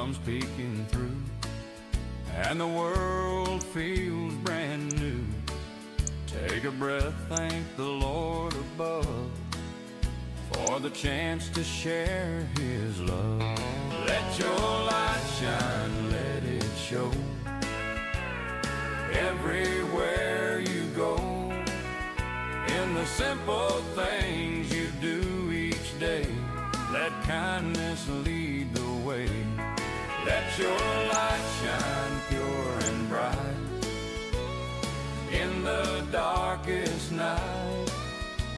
comes peeking through, and the world feels brand new. Take a breath, thank the Lord above for the chance to share His love. Let your light shine, let it show everywhere you go, in the simple things